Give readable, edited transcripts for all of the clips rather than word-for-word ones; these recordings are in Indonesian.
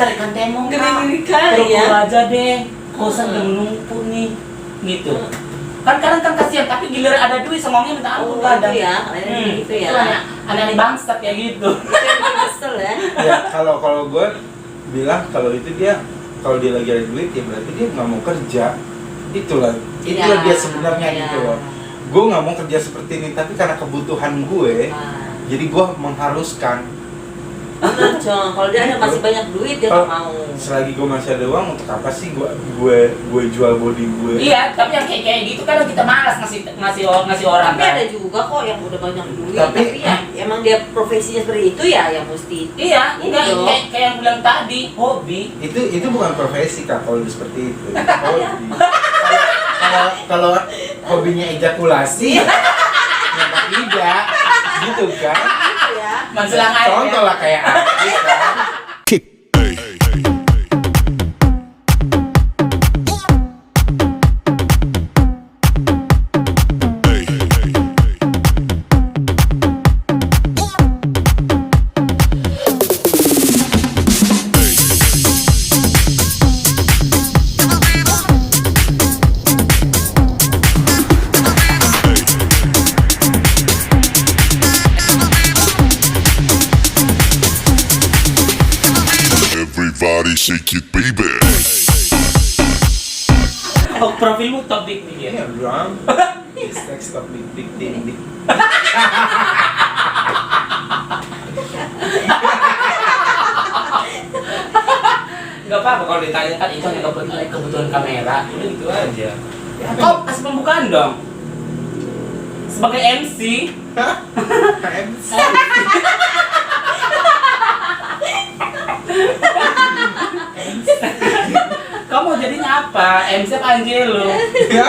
cari ikan temong Gini-gini kali pura-pura ya. aja deh, kosan udah menumpuk nih, gitu. Kan kadang kan kasihan, tapi giliran ada duit semuanya minta ampun kadang. Gitu ya, gitu ya. Itu aneh-aneh bangsat kayak gitu. Kesel ya. Ya kalau gue bilang kalau itu dia kalau dia lagi ada duit ya berarti dia nggak mau kerja. Itulah Ya, dia sebenarnya ya. gitu loh. Gue nggak mau kerja seperti ini tapi karena kebutuhan gue, jadi gue mengharuskan. Bener Cong, kalau dia ada masih banyak duit dia nggak mau. Selagi gue masih ada uang, untuk apa sih gue jual body gue? Iya, tapi yang kayak gitu kadang kita malas ngasih orang. Tapi kan. ada juga kok yang udah banyak duit, Tapi- tapi ya emang dia profesinya seperti itu ya, yang mesti. Iya, Ini enggak loh. kayak yang bilang tadi, hobi. Itu bukan profesi Kak kalau seperti itu. Hobi. Kalau hobinya ejakulasi, kenapa tidak? Gitu kan? Gitu ya. Menjelang air. Contoh lah kayak artis kan. Everybody shake it, baby. Oh, profilmu topik nih ya. Iya dong. Next topic big thing. Enggak apa-apa kalau ditanya kan itu hanya kebutuhan kamera. Udah gitu aja. Kau kasih pembukaan dong. Sebagai MC, Hah? MC. kau mau jadinya apa? MC apa Angelo? Ya.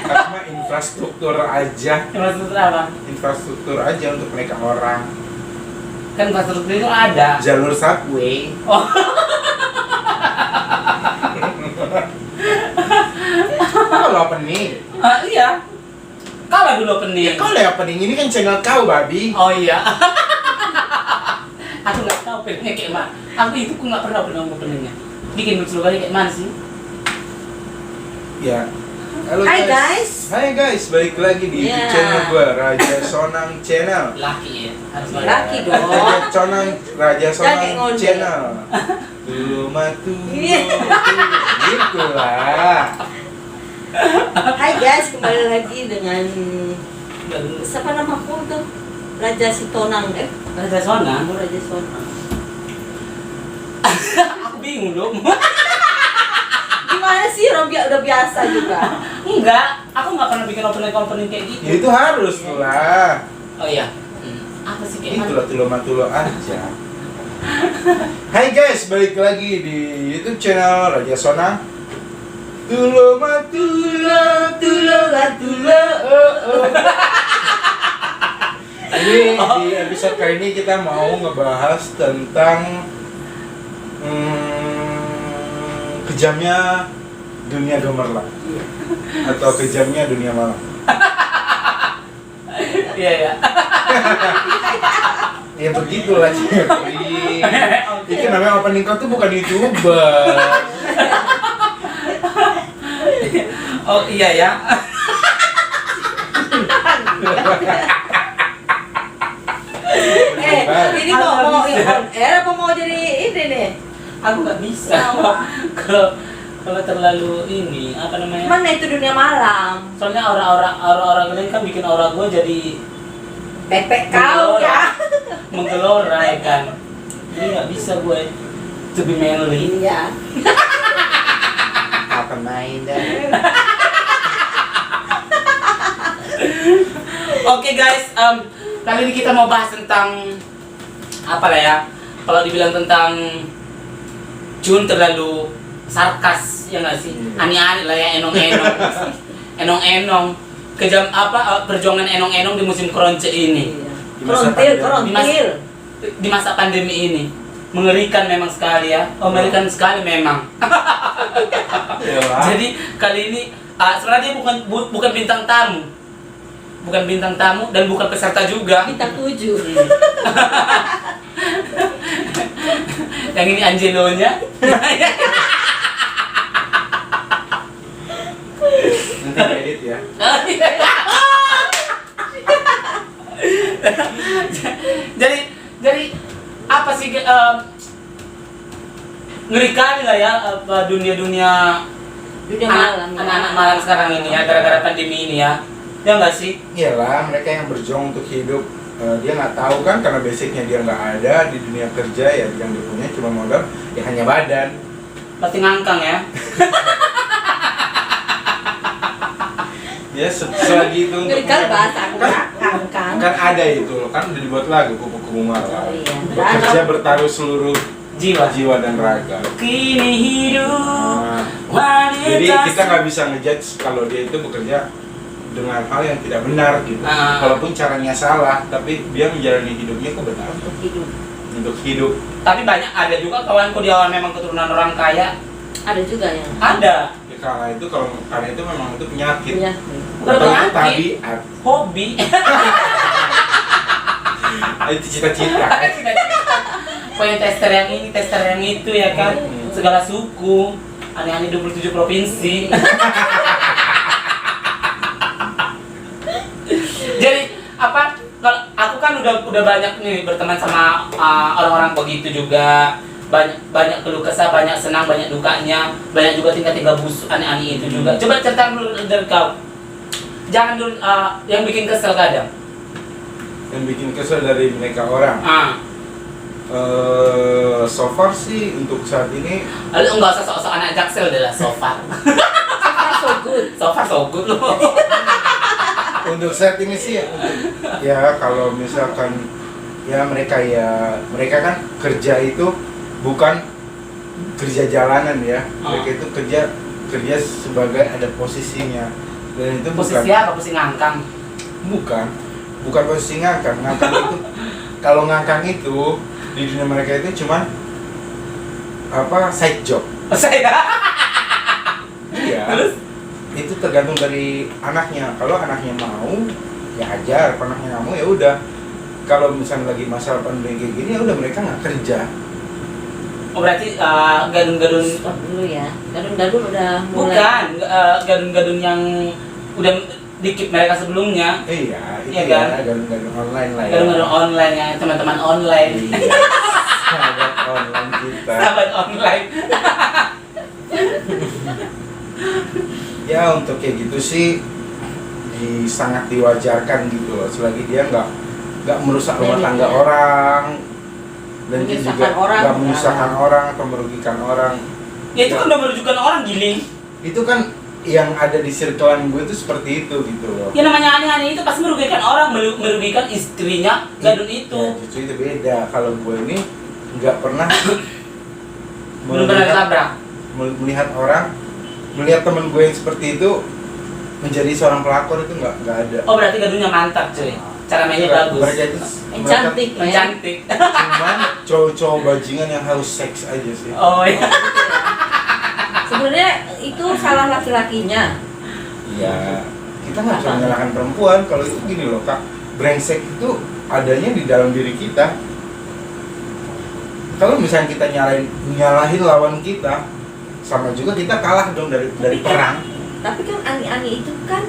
Karena infrastruktur aja. Infrastruktur apa? Infrastruktur aja untuk mereka orang. Kan infrastruktur itu ada. Jalur subway. Oh. Kalau opening. Iya. Kalah dulu opening. Ya kau lah opening ini kan channel kau babi. Oh iya. Aku nggak tahu openingnya kayak mana. Aku itu nggak pernah openingnya. Bikin lucu kali kayak mana sih? Ya. Halo Hai guys. Hai guys, balik lagi di Yeah. channel gue Raja Sonang Channel. Laki ya. Harus Laki. laki. dong. Raja Jangan kayak Sonang ngondek. Channel. Dulu matu. Iya. Gitu lah. Hai guys, kembali lagi dengan siapa namaku tuh? Raja Sitonang, Raja Sonang. Aku Raja Sonang. Aku bingung dong. Gimana sih, Robia udah biasa juga. Enggak, aku nggak pernah bikin opening kayak gitu. Ya itu harus lah. Oh iya. Apa sih kayak Itu mana? lah tulo aja. Hai guys, balik lagi di YouTube channel Raja Sonang. Tulo tulo. Ini di episode kali ini kita mau ngebahas tentang kejamnya dunia gemerlap atau kejamnya dunia malam. Iya ya. Ya begitulah Jeffrey. Itu namanya opening kau tuh bukan YouTuber. Oh iya ya. Ini mau on air apa mau jadi ini nih? Aku nggak bisa. Kalau terlalu ini apa namanya? Mana itu dunia malam? Soalnya orang-orang lain kan bikin aura gue jadi Pepek kau ya. menggelora ya kan. Jadi nggak bisa gue to be manly. Iya. Apa main dah? Oke guys, kali ini kita mau bahas tentang apa lah ya? Kalau dibilang tentang Jun terlalu sarkas ya nggak sih? Aneh-aneh lah ya, enong-enong, enong-enong. Kejam apa perjuangan enong-enong di musim keronce ini, Di masa Kerontil. di masa pandemi ini. Mengerikan memang sekali ya. Oh, mengerikan sekali memang. Jadi kali ini sebenarnya dia bukan bintang tamu. Bukan bintang tamu dan bukan peserta juga. Bintang 7. Yang ini Angelonya. Nanti edit ya. jadi apa sih ngeri kali lah ya apa dunia malam. anak-anak malam sekarang ini ya gara-gara pandemi ini ya nggak sih? Iyalah, mereka yang berjuang untuk hidup. Dia nggak tahu kan karena basicnya dia nggak ada di dunia kerja ya, yang dia punya cuma modal ya hanya badan. Pasti ngangkang ya. Ya selagi itu Ngeri kali bahasa aku kan. kan ada itu loh, kan udah dibuat lagu Kupu-Kupu Malam. Oh, iya. Bekerja bertaruh seluruh jiwa dan raga. kini hidup Nah, wanita. jadi kita nggak bisa ngejudge kalau dia itu bekerja dengan hal yang tidak benar gitu. Walaupun caranya salah, tapi dia menjalani hidupnya kok benar untuk hidup. Tapi banyak ada juga kawanku dia memang keturunan orang kaya. Ada juga yang Ada. Ya, karena itu memang itu penyakit. punya. Bukan Atau itu penyakit. tabiat. Hobi. Itu cita-cita. Punya tester yang ini, tester yang itu ya kan. Segala suku, aneh-aneh 27 provinsi. Jadi apa? Kalau aku kan udah banyak nih berteman sama orang-orang begitu juga. Banyak keluh kesah, banyak senang, banyak dukanya, banyak juga tingkah-tingkah busuk aneh-aneh itu juga. Coba cerita dulu dari kau. Jangan dulu yang bikin kesel kadang. Yang bikin kesel dari mereka orang. So far sih untuk saat ini Lalu enggak usah sok-sok anak jaksel adalah so far. So good. So far so good loh. untuk saat ini sih ya kalau misalkan ya mereka kan kerja itu bukan kerja jalanan ya. Mereka itu kerja sebagai ada posisinya, dan itu Posisi apa? Posisi ngangkang. bukan posisi ngangkang itu kalau ngangkang itu di dunia mereka itu cuman apa side job. Saya. Iya. Terus? Itu tergantung dari anaknya. Kalau anaknya mau ya ajar, kalau anaknya nggak mau ya udah. Kalau misalnya lagi masalah pandemi kayak gini ya udah mereka nggak kerja. Oh berarti gadun-gadun Stop dulu ya. Gadun udah mulai. bukan gadun-gadun yang udah dikit mereka sebelumnya. Iya, itu Iya ya kan? gadun-gadun online lah ya. Gadun-gadun online ya, teman-teman online. Iya. Sahabat online kita. Sahabat online. Ya untuk kayak gitu sih sangat diwajarkan gitu loh, selagi dia nggak merusak rumah tangga orang dan dia juga Menyusahkan orang. nggak menyusahkan orang atau merugikan orang. Ya itu kan udah merujukan orang giling. Itu kan yang ada di circlean gue itu seperti itu gitu loh. Ya namanya aneh-aneh itu pasti merugikan orang, merugikan istrinya gadun itu. Ya, justru itu beda. Kalau gue ini nggak pernah Belum pernah ketabrak. melihat temen gue yang seperti itu menjadi seorang pelakor itu nggak ada. Oh berarti gadunnya mantap cuy. Cara mainnya bagus. Mereka itu Cantik, mereka ya. Cantik. cuman cowok-cowok bajingan yang harus seks aja sih. Oh iya. Sebenarnya itu salah laki-lakinya. Iya, kita nggak bisa menyalahkan perempuan. Kalau itu gini loh kak, brengsek itu adanya di dalam diri kita. Kalau misalnya kita nyalahin lawan kita, sama juga kita kalah dong dari perang. Tapi kan ani-ani itu kan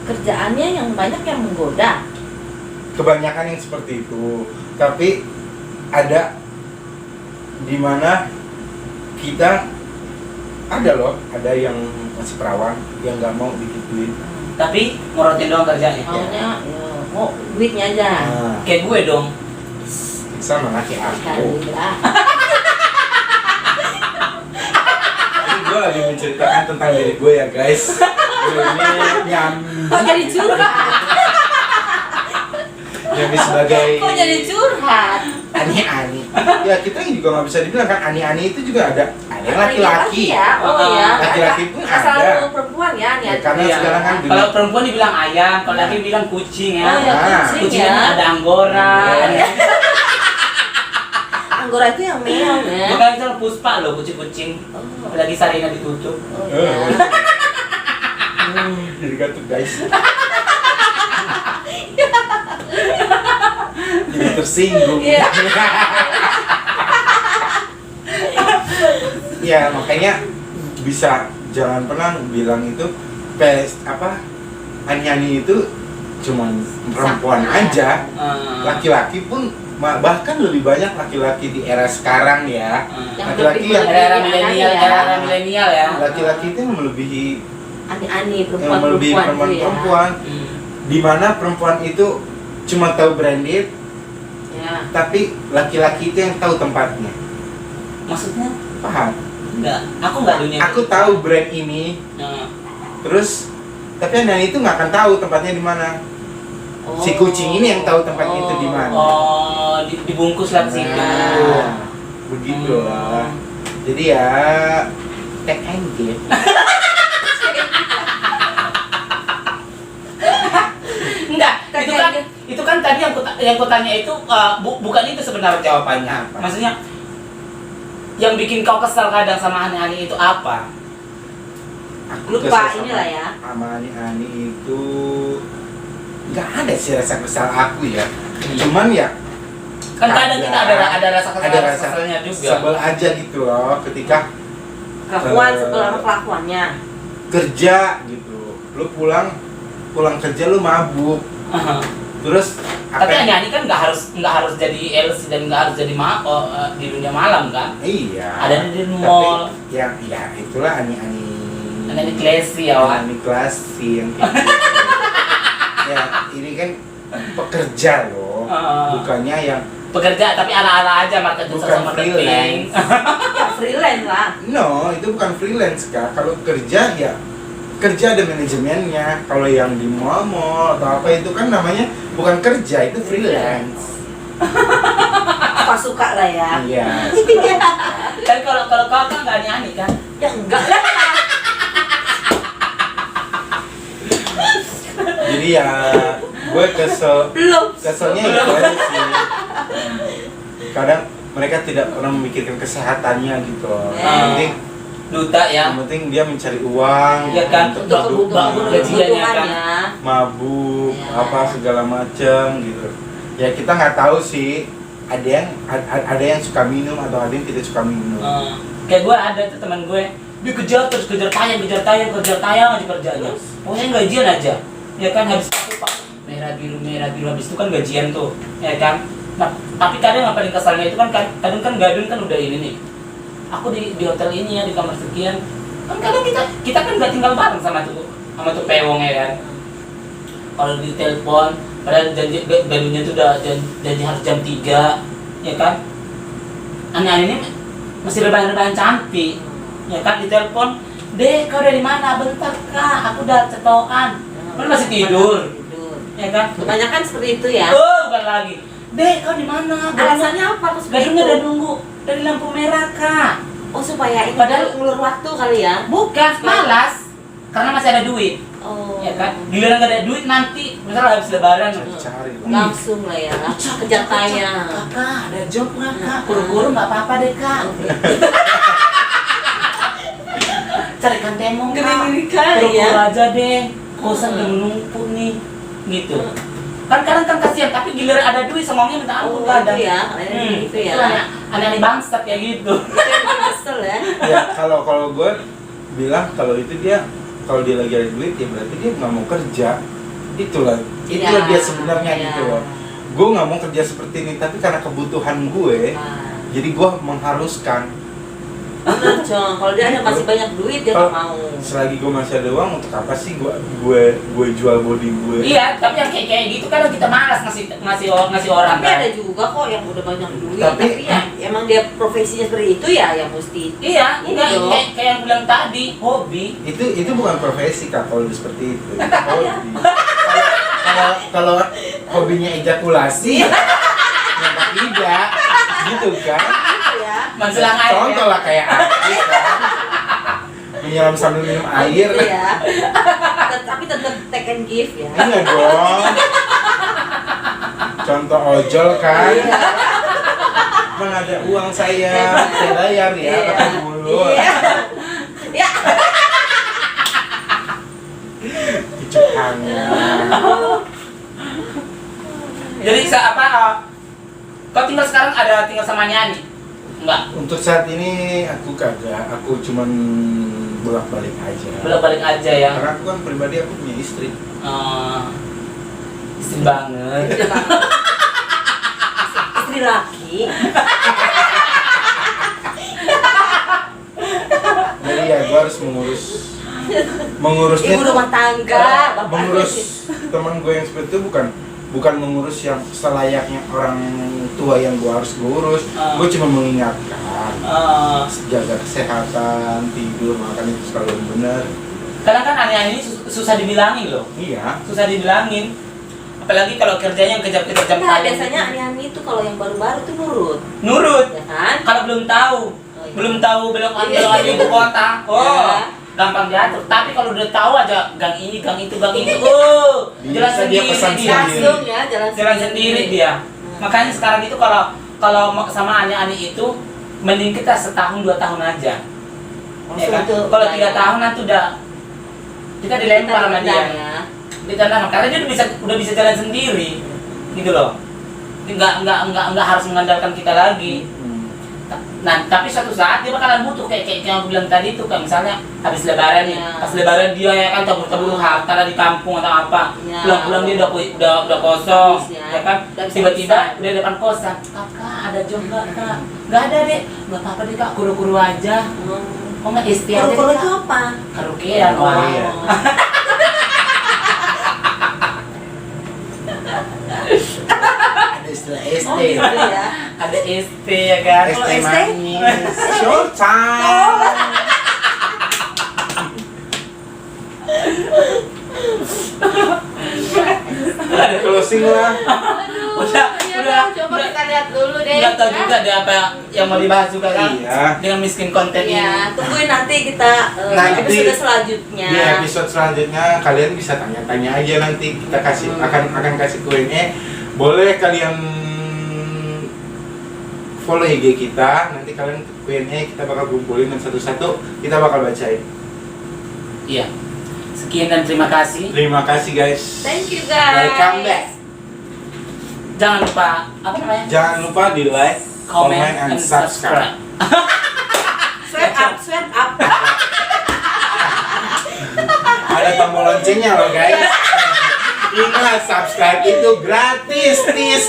kerjaannya yang banyak yang menggoda. Kebanyakan yang seperti itu. Tapi ada di mana kita ada yang masih perawan yang nggak mau digituin. Tapi ngorotin doang kerjanya. Maunya mau duitnya aja. Nah, Kayak gue dong. sama laki aku. Alhamdulillah. Ini gue lagi menceritakan tentang diri gue ya guys. Gue ini Kok jadi curhat? yang sebagai Kok jadi curhat? ani-ani. Ya kita juga nggak bisa dibilang kan ani-ani itu juga ada yang laki-laki. Ya, oh ya. Laki-laki pun Asal ada. perempuan ya, Ya, ani-ani. karena Iya. sekarang kan Kalau perempuan dibilang ayam, kalau laki bilang kucing ya. Oh ya, Nah. kucing Kucingnya ya. ada anggora. Iya. Anggora itu yang meong ya. Bukan itu puspa loh kucing-kucing. Oh. Apalagi Sarina ditutup. Oh, ya. jadi gantung guys. Jadi tersinggung. Iya. Ya makanya bisa jangan pernah bilang itu Ani itu cuman perempuan aja. Laki-laki pun bahkan lebih banyak laki-laki di era sekarang ya. Laki-laki yang Era milenial ya. laki-laki itu yang melebihi Ani yang melebihi perempuan-perempuan. Di mana perempuan itu cuma tahu branded, Ya. tapi laki-laki itu yang tahu tempatnya. Maksudnya? Paham? Aku nggak dunia. Aku tahu brand ini, terus tapi Ani itu nggak akan tahu tempatnya di mana. Si kucing ini yang tahu tempatnya itu di mana. Oh, dibungkus lah di situ. Nah, begitu lah. Jadi ya take and give. Enggak, itu kan tadi yang kutanya itu bukan itu sebenarnya jawabannya. Apa? Maksudnya yang bikin kau kesal kadang sama Ani itu apa? Aku Lupa kesel inilah ya. Sama Ani itu nggak ada sih rasa kesal aku ya. Cuman ya Kan kadang kita ada rasa keselnya juga. sebel aja gitu loh ketika Kelakuan sebelum kelakuannya. kerja gitu. Lu pulang kerja lu mabuk. Terus Tapi yang- Ani kan nggak harus jadi LC dan nggak harus jadi di dunia malam kan? Iya. Ada di mall. Tapi ya itulah Ani Ani classy ya, Wan. Ani classy yang kayak gitu. Ya ini kan pekerja loh, bukannya yang Pekerja tapi ala-ala aja marketing bukan sama marketing. freelance. Ya freelance lah. No, itu bukan freelance Kak. Kalau kerja ya kerja ada manajemennya. Kalau yang di mall atau apa itu kan namanya bukan kerja, itu freelance. Apa suka lah ya. Iya. Tapi kalau kau kan nggak Ani kan? Ya enggak lah. Jadi ya gue Belum. keselnya itu aja sih. Kadang mereka tidak pernah memikirkan kesehatannya gitu loh. Yang penting Duta ya. Yang penting dia mencari uang Iya kan, Untuk kebutuhan Bangun gajiannya kan. kebutuhannya. mabuk, Iya. apa segala macem gitu. Ya kita nggak tahu sih. Ada yang suka minum atau ada yang tidak suka minum. Kayak gue ada tuh teman gue, dia kejar tayang aja kerjanya. Pokoknya gajian aja. Ya kan habis aku pak merah biru habis itu kan gajian tuh, ya kan. Nah, tapi kadang yang paling kesalnya itu kan kadang kan gadun kan udah ini nih. Aku di hotel ini ya di kamar sekian. Kan kadang kita kan nggak tinggal bareng sama tuh pewong ya kan. Kalau di telepon padahal janji gadunnya tuh udah janji harus jam 3, ya kan. Ani ini masih rebahan cantik, ya kan. Di telepon, "Dek, kau dari mana? Bentar kak, aku udah cetokan." Kan masih tidur, ya kan. Kebanyakan seperti itu ya. Oh, bukan lagi. "Dek, kau di mana? Alasannya apa? Gadungnya udah nunggu dari lampu merah kak." Oh supaya ini Padahal- ngulur waktu kali ya. Bukan, malas. Karena masih ada duit, Oh. ya kan. Giliran nggak ada duit nanti, misalnya habis lebaran, Cari. Langsung lah ya. Kejar tayang. "Kakak, ada job nggak kak? Kuru-kuru nggak apa-apa deh kak." Carikan temong kak. Ngeri-ngeri kali Kuru-kuru ya. aja deh. Kosan udah menumpuk nih, gitu. Kan kadang kan kasihan, tapi giliran ada duit semuanya minta ampun Oh, kadang. gitu ya. Gitu ya. Itu aneh bangsat kayak gitu. Kesel ya. Ya kalau gue bilang kalau dia lagi ada duit ya berarti dia nggak mau kerja. Itulah Ya, dia sebenarnya ya. gitu loh. Gue nggak mau kerja seperti ini tapi karena kebutuhan gue, jadi gue mengharuskan. Bener Cong, kalau dia ada masih banyak duit dia nggak mau. Selagi gue masih ada uang, untuk apa sih gue jual body gue? Iya, tapi yang kayak gitu kadang kita malas ngasih orang. Tapi kan. ada juga kok yang udah banyak duit, Tapi- tapi ya emang dia profesinya seperti itu ya, yang mesti. Iya, enggak Iya. kayak yang bilang tadi, hobi. Itu bukan profesi Kak, kalau seperti itu. Hobi. Kalau hobinya ejakulasi, ya tidak, gitu kan? Ya. Menjelang air. Contoh lah kayak aku kan, menyelam sambil minum air. Gitu ya. Tapi tetap take and give ya. Iya dong. Contoh ojol kan, Iya. mana ada uang saya bayar ya, Iya. pakai dulu. Iya. Ya. Cucuk hangat. Jadi kau tinggal sekarang tinggal sama Ani? Enggak. Untuk saat ini aku kagak, aku cuman bolak-balik aja. Bolak-balik aja ya. Karena aku kan pribadi aku punya istri. Istri banget. Istri laki. Jadi ya gue harus mengurusnya Ibu tuh, rumah tangga, bapak. mengurus teman gue yang seperti itu bukan mengurus yang selayaknya orang tua yang gue harus urus. Gue cuma mengingatkan jaga kesehatan, tidur, makan itu selalu benar. Karena kan aneh-aneh ini susah dibilangin loh. Iya. Susah dibilangin. Apalagi kalau kerjanya yang kejar-kejar jam Nah, tayang. biasanya ani-ani itu kalau yang baru-baru tuh nurut, Nurut. ya kan? Kalau belum tahu, iya. belum tahu belok Iya. di ibu kota. Iya. Gampang diatur. Tapi kalau udah tahu aja gang ini, gang itu, jalan Bisa dia sendiri pesan dia. sendiri. Langsung ya, Jalan sendiri dia. Makanya sekarang itu kalau sama aneh-aneh itu mending kita setahun 2 tahun aja. Ya kan? Langsung tuh, Kalau 3 ya. tahun nanti udah kita dilempar sama dia. Ya. Ditantang karena dia udah bisa jalan sendiri. Gitu loh. Nggak harus mengandalkan kita lagi. Nah, tapi suatu saat dia bakalan butuh kayak yang aku bilang tadi tuh, kayak misalnya habis lebaran nih, Ya. pas lebaran dia ya kan kabur-kabur harta di kampung atau apa, Ya. pulang-pulang dia udah kosong, Habis, ya kan, udah bisa tiba-tiba bisa. udah depan kosan, kakak ada job nggak kak? Nggak ada deh, nggak apa-apa deh kak, kuru-kuru aja, kok nggak isti aja Kalau deh, itu kak? apa? Karaokean, Oh, wah. iya. Ada istilah ST. Oh, gitu ya. Ada ST ya kan? ST Kalau ST? manis. Short time. Ada closing lah. Coba kita lihat dulu deh. Nggak tahu juga deh apa yang mau dibahas juga kan? Iya. Dengan miskin konten ini. Ya, tungguin nanti kita Nanti episode selanjutnya. Di episode selanjutnya kalian bisa tanya-tanya aja, nanti kita kasih akan kasih Q&A. Boleh kalian follow IG kita, nanti kalian Q&A kita bakal kumpulin dan satu-satu kita bakal bacain. Iya. Sekian dan terima kasih. Terima kasih guys. Thank you guys. Welcome back. Jangan lupa apa namanya? Jangan lupa di like, Comment, comment, and subscribe. Swipe up, swipe up. Ada tombol loncengnya loh guys. Ingat, subscribe itu gratis. Tis.